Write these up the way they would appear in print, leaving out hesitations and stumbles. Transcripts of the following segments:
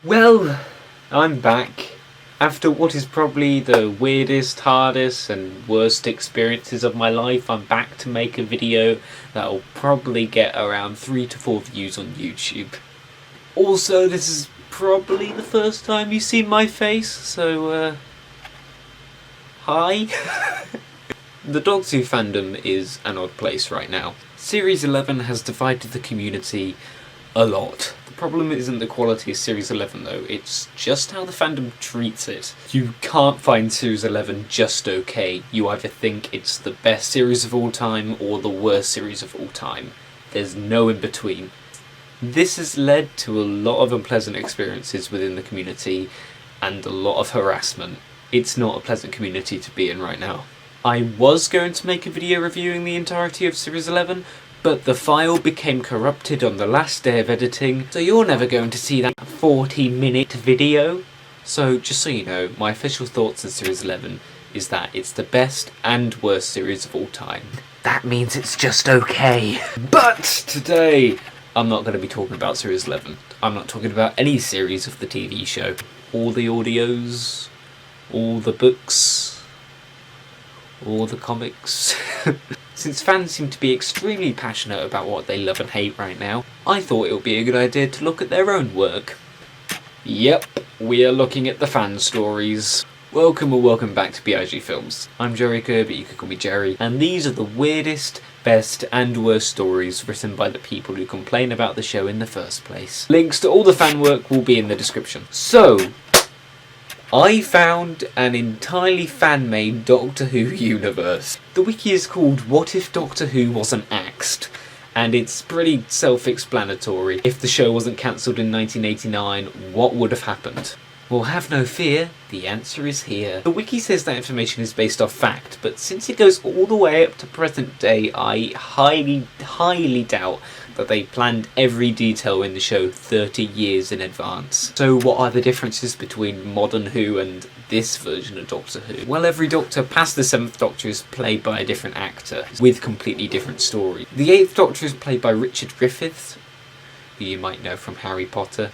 Well, I'm back. After what is probably the weirdest, hardest and worst experiences of my life, I'm back to make a video that'll probably get around 3 to 4 views on YouTube. Also, this is probably the first time you've seen my face, so hi. The Doctor Who fandom is an odd place right now. Series 11 has divided the community a lot. The problem isn't the quality of Series 11 though, it's just how the fandom treats it. You can't find Series 11 just okay. You either think it's the best series of all time or the worst series of all time. There's no in between. This has led to a lot of unpleasant experiences within the community and a lot of harassment. It's not a pleasant community to be in right now. I was going to make a video reviewing the entirety of Series 11, but the file became corrupted on the last day of editing, so you're never going to see that 40-minute video. So just so you know, my official thoughts on Series 11 is that it's the best and worst series of all time. That means it's just okay. But today, I'm not going to be talking about Series 11. I'm not talking about any series of the TV show. All the audios, all the books, all the comics. Since fans seem to be extremely passionate about what they love and hate right now, I thought it would be a good idea to look at their own work. Yep, we are looking at the fan stories. Welcome or welcome back to B.I.G Films. I'm Jerry Kirby, you can call me Jerry, and these are the weirdest, best and worst stories written by the people who complain about the show in the first place. Links to all the fan work will be in the description. So, I found an entirely fan-made Doctor Who universe. The wiki is called What If Doctor Who Wasn't Axed? And it's pretty self-explanatory. If the show wasn't cancelled in 1989, what would have happened? Well, have no fear, the answer is here. The wiki says that information is based off fact, but since it goes all the way up to present day, I highly doubt that they planned every detail in the show 30 years in advance. So what are the differences between modern Who and this version of Doctor Who? Well, every Doctor past the 7th Doctor is played by a different actor, with completely different stories. The 8th Doctor is played by Richard Griffiths, who you might know from Harry Potter.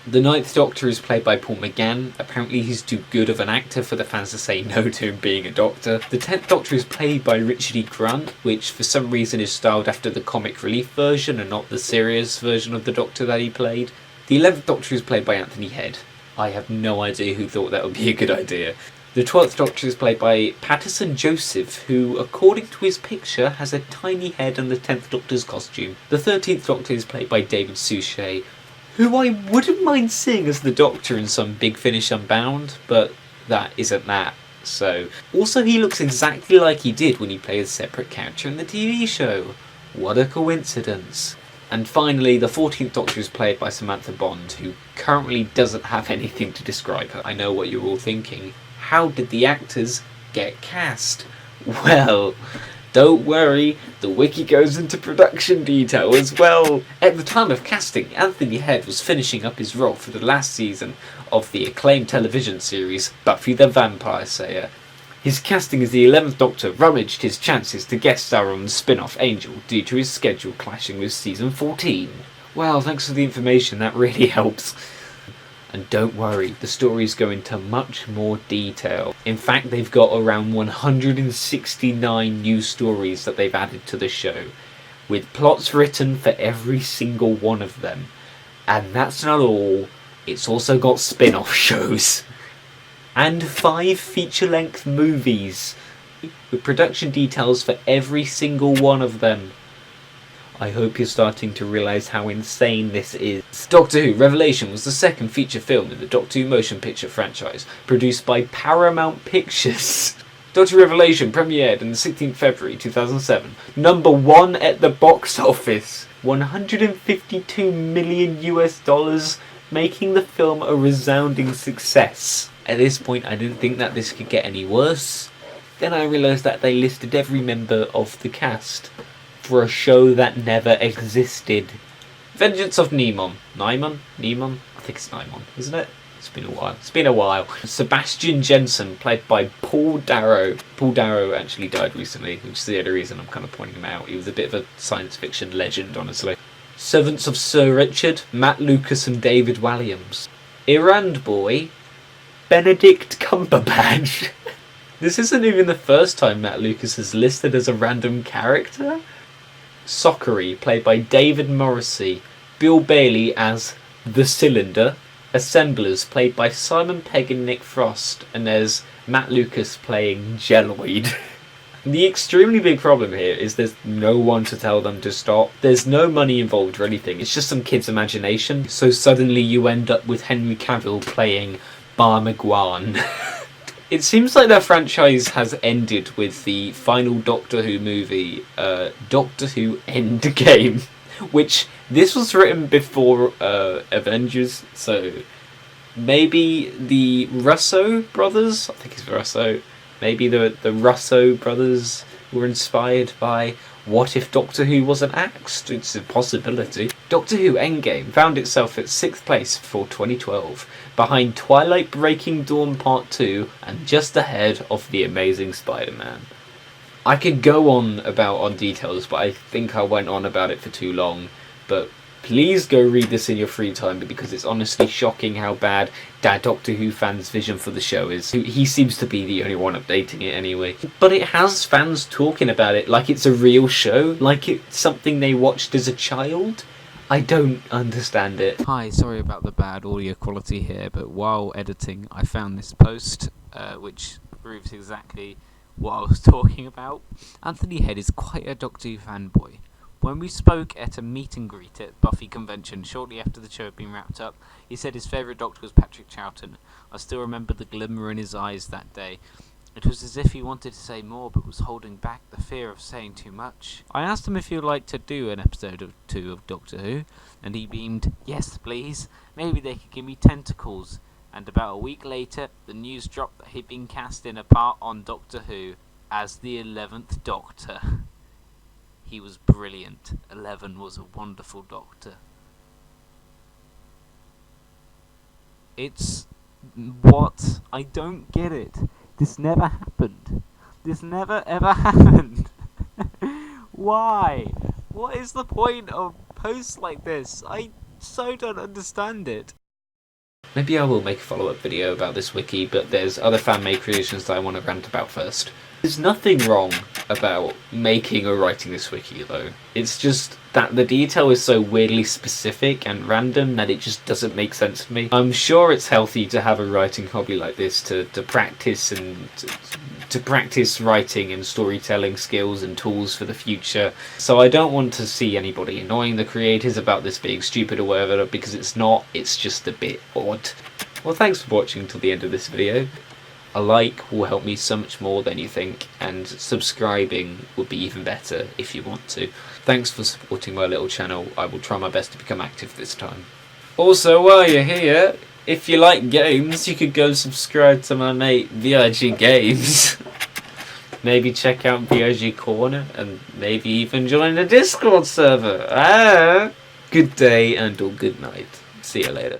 The 9th Doctor is played by Paul McGann. Apparently he's too good of an actor for the fans to say no to him being a Doctor. The 10th Doctor is played by Richard E. Grant, which for some reason is styled after the comic relief version and not the serious version of the Doctor that he played. The 11th Doctor is played by Anthony Head. I have no idea who thought that would be a good idea. The 12th Doctor is played by Patterson Joseph, who, according to his picture, has a tiny head on the 10th Doctor's costume. The 13th Doctor is played by David Suchet, who I wouldn't mind seeing as the Doctor in some Big Finish Unbound, but that isn't that. So, also he looks exactly like he did when he played a separate character in the TV show. What a coincidence. And finally, the 14th Doctor is played by Samantha Bond, who currently doesn't have anything to describe her. I know what you're all thinking. How did the actors get cast? Well, don't worry, the wiki goes into production detail as well. At the time of casting, Anthony Head was finishing up his role for the last season of the acclaimed television series Buffy the Vampire Slayer. His casting as the 11th Doctor rummaged his chances to guest star on the spin-off Angel due to his schedule clashing with season 14. Well, thanks for the information, that really helps. And don't worry, the stories go into much more detail. In fact, they've got around 169 new stories that they've added to the show, with plots written for every single one of them. And that's not all, it's also got spin-off shows. And 5 feature-length movies, with production details for every single one of them. I hope you're starting to realise how insane this is. Doctor Who Revelation was the second feature film in the Doctor Who motion picture franchise, produced by Paramount Pictures. Doctor Who Revelation premiered on the 16th February 2007, number 1 at the box office, $152 million US, making the film a resounding success. At this point I didn't think that this could get any worse. Then I realised that they listed every member of the cast for a show that never existed. Vengeance of Nimon. Nimon? I think it's Nimon, isn't it? It's been a while. Sebastian Jensen, played by Paul Darrow. Paul Darrow actually died recently, which is the other reason I'm kind of pointing him out. He was a bit of a science fiction legend, honestly. Servants of Sir Richard, Matt Lucas and David Walliams. Errand Boy, Benedict Cumberbatch. This isn't even the first time Matt Lucas is listed as a random character. Sockery, played by David Morrissey. Bill Bailey as The Cylinder. Assemblers, played by Simon Pegg and Nick Frost. And there's Matt Lucas playing Jelloid. The extremely big problem here is there's no one to tell them to stop. There's no money involved or anything. It's just some kid's imagination. So suddenly you end up with Henry Cavill playing Bar McGuan. It seems like their franchise has ended with the final Doctor Who movie, Doctor Who Endgame, which this was written before Avengers, so maybe the Russo brothers, I think it's Russo, maybe the Russo brothers were inspired by what if Doctor Who wasn't axed? It's a possibility. Doctor Who Endgame found itself at 6th place for 2012, behind Twilight Breaking Dawn Part 2 and just ahead of The Amazing Spider-Man. I could go on details, but I think I went on about it for too long. But please go read this in your free time, because it's honestly shocking how bad Doctor Who fans' vision for the show is. He seems to be the only one updating it anyway. But it has fans talking about it like it's a real show, like it's something they watched as a child. I don't understand it. Hi, sorry about the bad audio quality here, but while editing I found this post, which proves exactly what I was talking about. Anthony Head is quite a Doctor Who fanboy. When we spoke at a meet and greet at Buffy Convention shortly after the show had been wrapped up, he said his favourite Doctor was Patrick Troughton. I still remember the glimmer in his eyes that day. It was as if he wanted to say more but was holding back the fear of saying too much. I asked him if he would like to do an episode or two of Doctor Who, and he beamed, "Yes, please. Maybe they could give me tentacles." And about a week later, the news dropped that he'd been cast in a part on Doctor Who as the 11th Doctor. He was brilliant. 11 was a wonderful Doctor. It's... what? I don't get it. This never happened. This never ever happened. Why? What is the point of posts like this? I so don't understand it. Maybe I will make a follow-up video about this wiki, but there's other fan-made creations that I want to rant about first. There's nothing wrong about making or writing this wiki, though. It's just that the detail is so weirdly specific and random that it just doesn't make sense to me. I'm sure it's healthy to have a writing hobby like this to practice and to practice writing and storytelling skills and tools for the future. So I don't want to see anybody annoying the creators about this being stupid or whatever, because it's not. It's just a bit odd. Well, thanks for watching till the end of this video. A like will help me so much more than you think, and subscribing would be even better if you want to. Thanks for supporting my little channel. I will try my best to become active this time. Also, while you're here, if you like games, you could go subscribe to my mate B.I.G Games. Maybe check out B.I.G Corner, and maybe even join the Discord server. Good day and or good night. See you later.